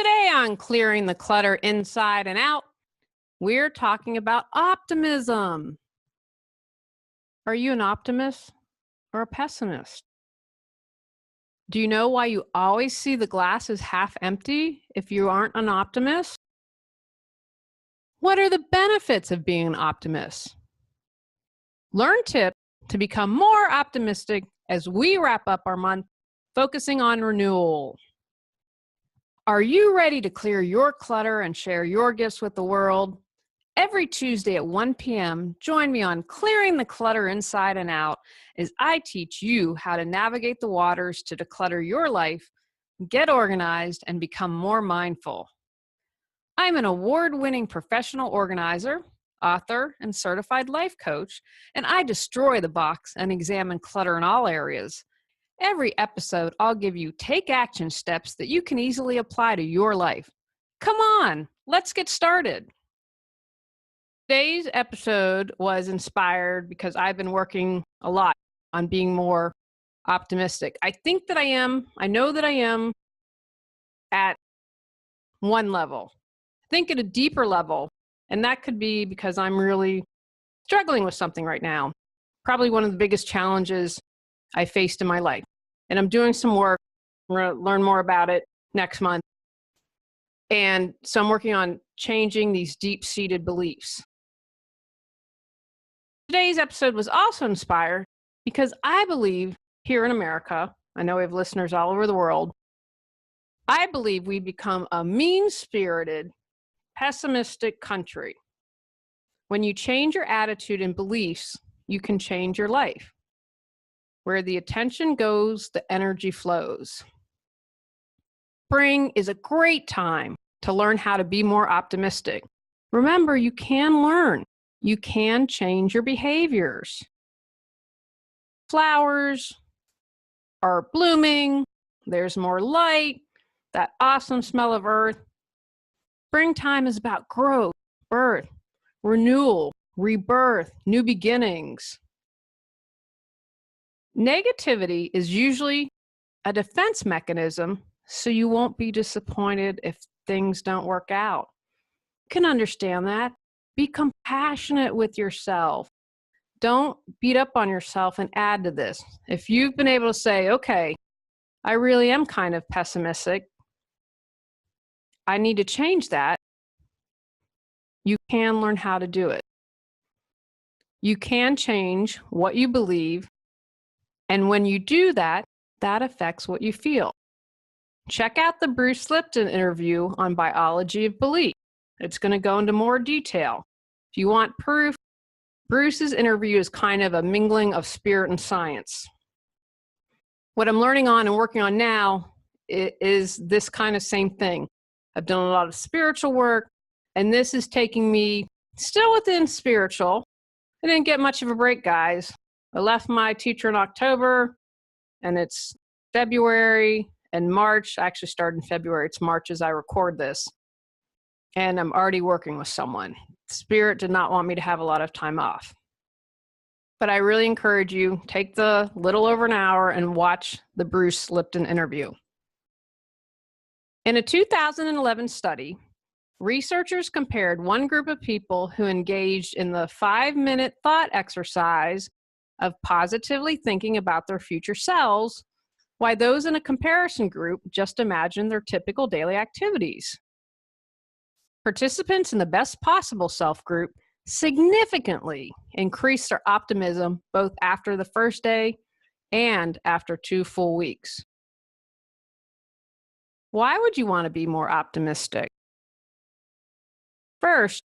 Today on Clearing the Clutter Inside and Out, we're talking about optimism. Are you an optimist or a pessimist? Do you know why you always see the glass as half empty if you aren't an optimist? What are the benefits of being an optimist? Learn tips to become more optimistic as we wrap up our month focusing on renewal. Are you ready to clear your clutter and share your gifts with the world? Every Tuesday at 1 p.m., join me on Clearing the Clutter Inside and Out as I teach you how to navigate the waters to declutter your life, get organized, and become more mindful. I'm an award-winning professional organizer, author, and certified life coach, and I destroy the box and examine clutter in all areas. Every episode, I'll give you take action steps that you can easily apply to your life. Come on, let's get started. Today's episode was inspired because I've been working a lot on being more optimistic. I know that I am at one level. I think at a deeper level, and that could be because I'm really struggling with something right now. Probably one of the biggest challenges I faced in my life. And I'm doing some work. I'm going to learn more about it next month. And so I'm working on changing these deep-seated beliefs. Today's episode was also inspired because I believe here in America, I know we have listeners all over the world, I believe we become a mean-spirited, pessimistic country. When you change your attitude and beliefs, you can change your life. Where the attention goes, the energy flows. Spring is a great time to learn how to be more optimistic. Remember, you can learn. You can change your behaviors. Flowers are blooming. There's more light, that awesome smell of earth. Springtime is about growth, birth, renewal, rebirth, new beginnings. Negativity is usually a defense mechanism, so you won't be disappointed if things don't work out. You can understand that. Be compassionate with yourself. Don't beat up on yourself and add to this. If you've been able to say, okay, I really am kind of pessimistic, I need to change that, you can learn how to do it. You can change what you believe. And when you do that, that affects what you feel. Check out the Bruce Lipton interview on biology of belief. It's going to go into more detail. If you want proof, Bruce's interview is kind of a mingling of spirit and science. What I'm learning on and working on now is this kind of same thing. I've done a lot of spiritual work, and this is taking me still within spiritual. I didn't get much of a break, guys. I left my teacher in October, and it's February and March. I actually started in February. It's March as I record this. And I'm already working with someone. Spirit did not want me to have a lot of time off. But I really encourage you, take the little over an hour and watch the Bruce Lipton interview. In a 2011 study, researchers compared one group of people who engaged in the 5-minute thought exercise of positively thinking about their future selves, while those in a comparison group just imagined their typical daily activities. Participants in the best possible self group significantly increased their optimism both after the first day and after 2 full weeks. Why would you want to be more optimistic? First,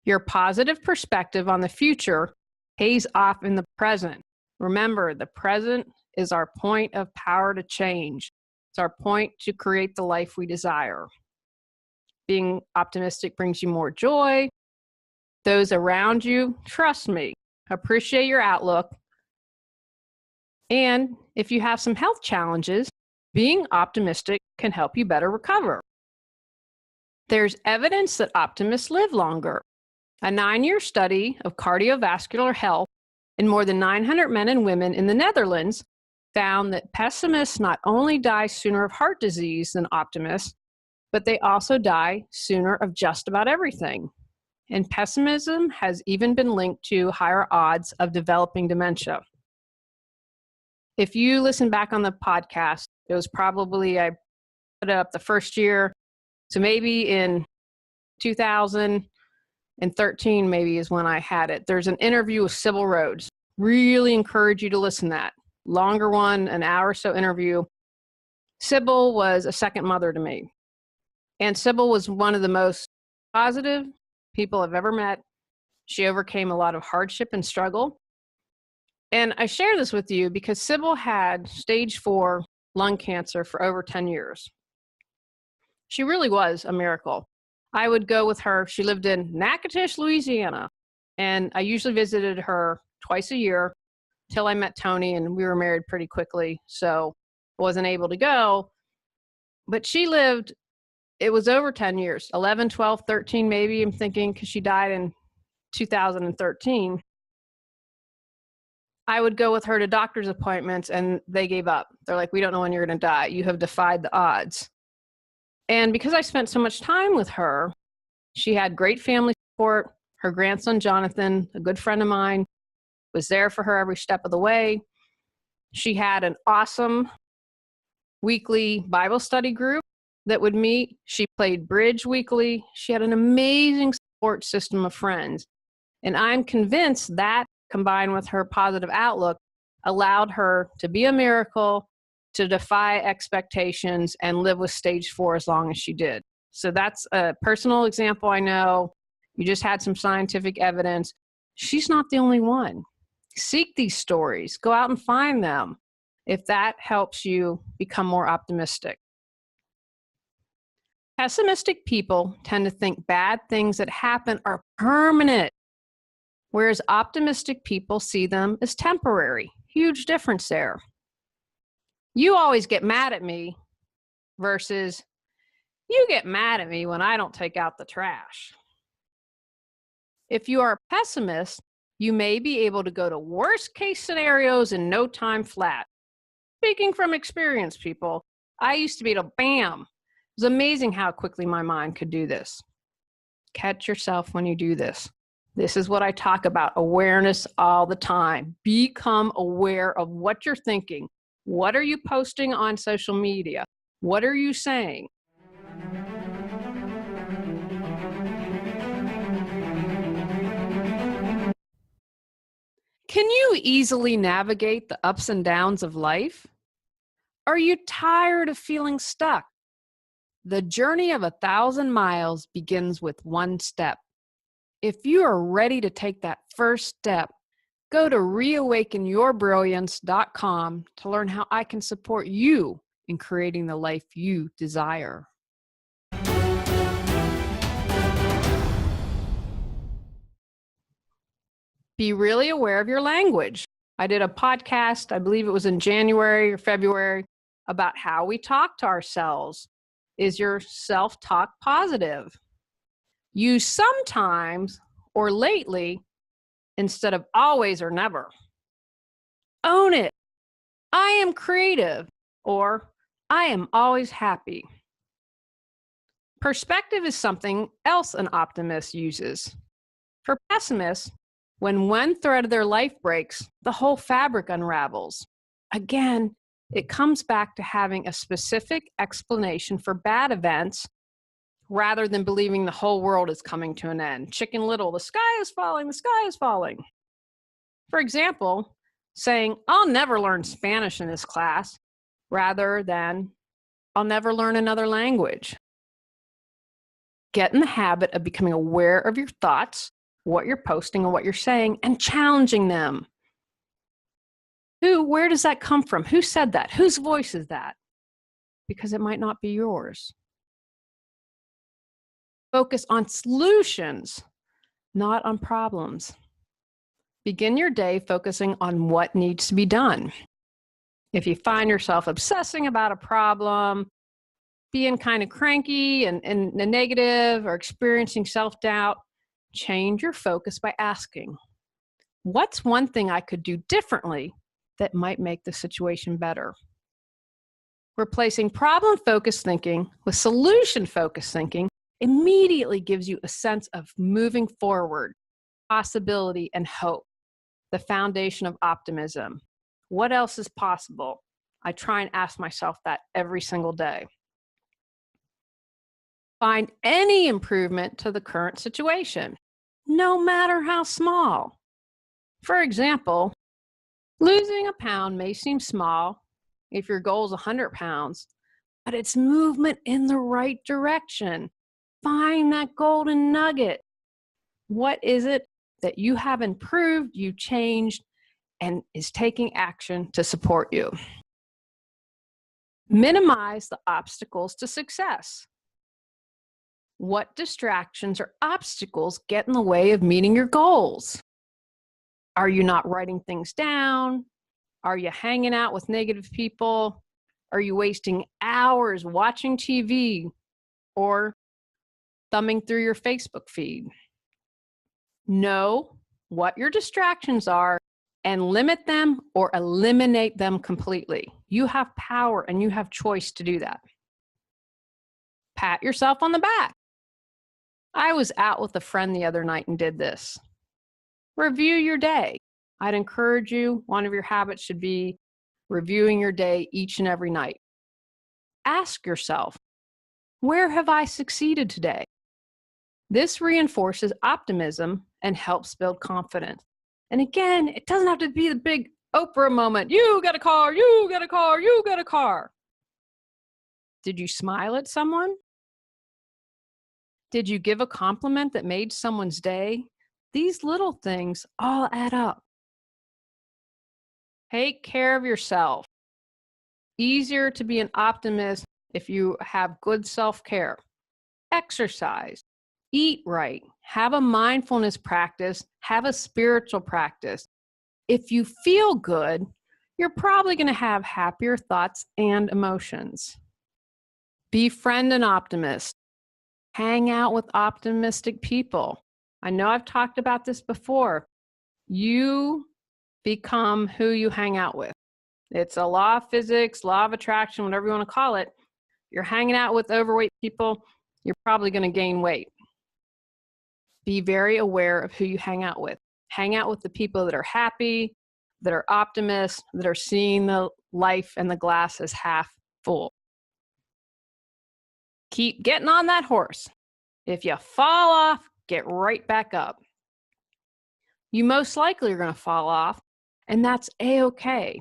your positive perspective on the future pays off in the present. Remember, the present is our point of power to change. It's our point to create the life we desire. Being optimistic brings you more joy. Those around you, trust me, appreciate your outlook. And if you have some health challenges, being optimistic can help you better recover. There's evidence that optimists live longer. A 9-year study of cardiovascular health in more than 900 men and women in the Netherlands found that pessimists not only die sooner of heart disease than optimists, but they also die sooner of just about everything. And pessimism has even been linked to higher odds of developing dementia. If you listen back on the podcast, it was probably, I put it up the first year. So maybe in 2013, maybe is when I had it. There's an interview with Sybil Rhodes. Really encourage you to listen to that. Longer one, an hour or so interview. Sybil was a second mother to me. And Sybil was one of the most positive people I've ever met. She overcame a lot of hardship and struggle. And I share this with you because Sybil had stage 4 lung cancer for over 10 years. She really was a miracle. I would go with her. She lived in Natchitoches, Louisiana. And I usually visited her twice a year till I met Tony, and we were married pretty quickly. So I wasn't able to go. But she lived, it was over 10 years, 11, 12, 13 maybe, I'm thinking, because she died in 2013. I would go with her to doctor's appointments and they gave up. They're like, we don't know when you're going to die. You have defied the odds. And because I spent so much time with her, she had great family support. Her grandson, Jonathan, a good friend of mine, was there for her every step of the way. She had an awesome weekly Bible study group that would meet. She played bridge weekly. She had an amazing support system of friends. And I'm convinced that, combined with her positive outlook, allowed her to be a miracle, to defy expectations, and live with stage 4 as long as she did. So that's a personal example. I know you just had some scientific evidence. She's not the only one. Seek these stories. Go out and find them if that helps you become more optimistic. Pessimistic people tend to think bad things that happen are permanent, whereas optimistic people see them as temporary. Huge difference there. You always get mad at me versus you get mad at me when I don't take out the trash. If you are a pessimist, you may be able to go to worst case scenarios in no time flat. Speaking from experience, people, I used to be able to bam. It was amazing how quickly my mind could do this. Catch yourself when you do this. This is what I talk about, awareness all the time. Become aware of what you're thinking. What are you posting on social media? What are you saying? Can you easily navigate the ups and downs of life? Are you tired of feeling stuck? The journey of 1,000 miles begins with one step. If you are ready to take that first step, go to reawakenyourbrilliance.com to learn how I can support you in creating the life you desire. Be really aware of your language. I did a podcast, I believe it was in January or February, about how we talk to ourselves. Is your self-talk positive? Use sometimes or lately instead of always or never. Own it. I am creative, or I am always happy. Perspective is something else an optimist uses. For pessimists, when one thread of their life breaks, the whole fabric unravels. Again, it comes back to having a specific explanation for bad events rather than believing the whole world is coming to an end. Chicken Little, the sky is falling, the sky is falling. For example, saying, I'll never learn Spanish in this class, rather than, I'll never learn another language. Get in the habit of becoming aware of your thoughts, what you're posting and what you're saying, and challenging them. Where does that come from? Who said that? Whose voice is that? Because it might not be yours. Focus on solutions, not on problems. Begin your day focusing on what needs to be done. If you find yourself obsessing about a problem, being kind of cranky and negative or experiencing self-doubt, change your focus by asking, what's one thing I could do differently that might make the situation better? Replacing problem-focused thinking with solution-focused thinking immediately gives you a sense of moving forward, possibility, and hope, the foundation of optimism. What else is possible? I try and ask myself that every single day. Find any improvement to the current situation, no matter how small. For example, losing a pound may seem small if your goal is 100 pounds, but it's movement in the right direction. Find that golden nugget. What is it that you have improved, you changed, and is taking action to support you? Minimize the obstacles to success. What distractions or obstacles get in the way of meeting your goals? Are you not writing things down? Are you hanging out with negative people? Are you wasting hours watching TV or thumbing through your Facebook feed? Know what your distractions are and limit them or eliminate them completely. You have power and you have choice to do that. Pat yourself on the back. I was out with a friend the other night and did this. Review your day. I'd encourage you, one of your habits should be reviewing your day each and every night. Ask yourself, where have I succeeded today? This reinforces optimism and helps build confidence. And again, it doesn't have to be the big Oprah moment. You got a car, you got a car, you got a car. Did you smile at someone? Did you give a compliment that made someone's day? These little things all add up. Take care of yourself. Easier to be an optimist if you have good self-care. Exercise. Eat right. Have a mindfulness practice. Have a spiritual practice. If you feel good, you're probably going to have happier thoughts and emotions. Befriend an optimist. Hang out with optimistic people. I know I've talked about this before. You become who you hang out with. It's a law of physics, law of attraction, whatever you want to call it. You're hanging out with overweight people, you're probably going to gain weight. Be very aware of who you hang out with. Hang out with the people that are happy, that are optimists, that are seeing the life and the glass as half full. Keep getting on that horse. If you fall off, get right back up. You most likely are going to fall off, and that's A-okay.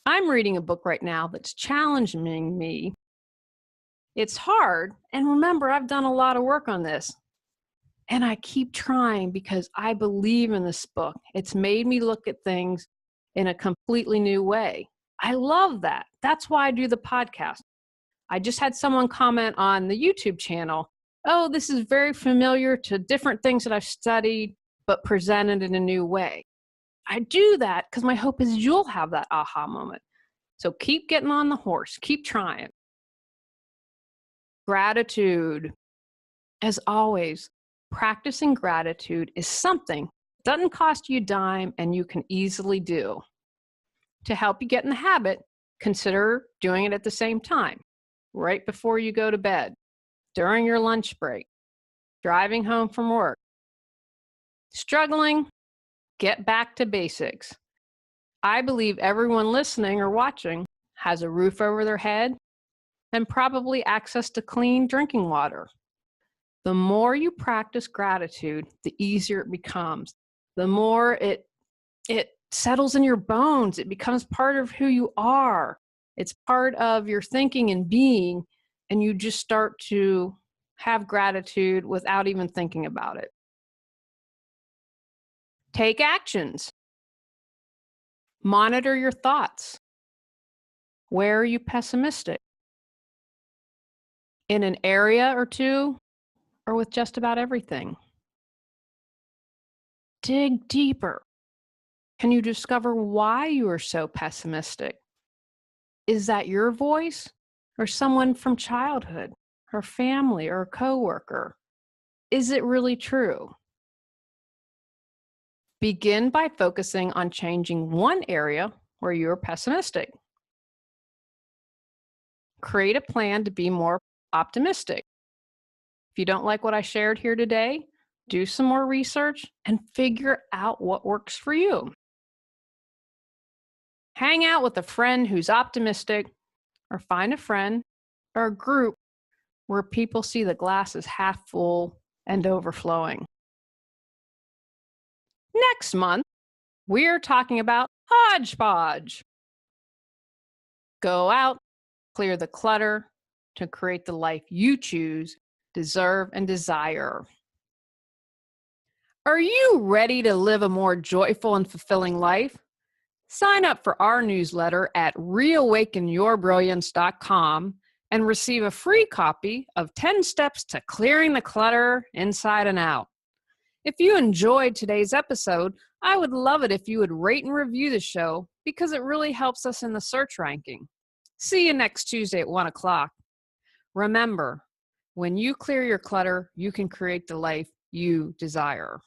I'm reading a book right now that's challenging me. It's hard, and remember, I've done a lot of work on this. And I keep trying because I believe in this book. It's made me look at things in a completely new way. I love that. That's why I do the podcast. I just had someone comment on the YouTube channel, oh, this is very familiar to different things that I've studied, but presented in a new way. I do that because my hope is you'll have that aha moment. So keep getting on the horse. Keep trying. Gratitude. As always, practicing gratitude is something that doesn't cost you a dime and you can easily do. To help you get in the habit, consider doing it at the same time, right before you go to bed, during your lunch break, driving home from work. Struggling? Get back to basics. I believe everyone listening or watching has a roof over their head and probably access to clean drinking water. The more you practice gratitude, the easier it becomes. The more it settles in your bones. It becomes part of who you are. It's part of your thinking and being, and you just start to have gratitude without even thinking about it. Take actions. Monitor your thoughts. Where are you pessimistic? In an area or two, or with just about everything? Dig deeper. Can you discover why you are so pessimistic? Is that your voice or someone from childhood, or family, or a coworker? Is it really true? Begin by focusing on changing one area where you are pessimistic. create a plan to be more optimistic. If you don't like what I shared here today, do some more research and figure out what works for you. Hang out with a friend who's optimistic, or find a friend or a group where people see the glass as half full and overflowing. Next month, we're talking about hodgepodge. Go out, clear the clutter to create the life you choose, deserve, and desire. Are you ready to live a more joyful and fulfilling life? Sign up for our newsletter at reawakenyourbrilliance.com and receive a free copy of 10 Steps to Clearing the Clutter Inside and Out. If you enjoyed today's episode, I would love it if you would rate and review the show because it really helps us in the search ranking. See you next Tuesday at 1 o'clock. Remember, when you clear your clutter, you can create the life you desire.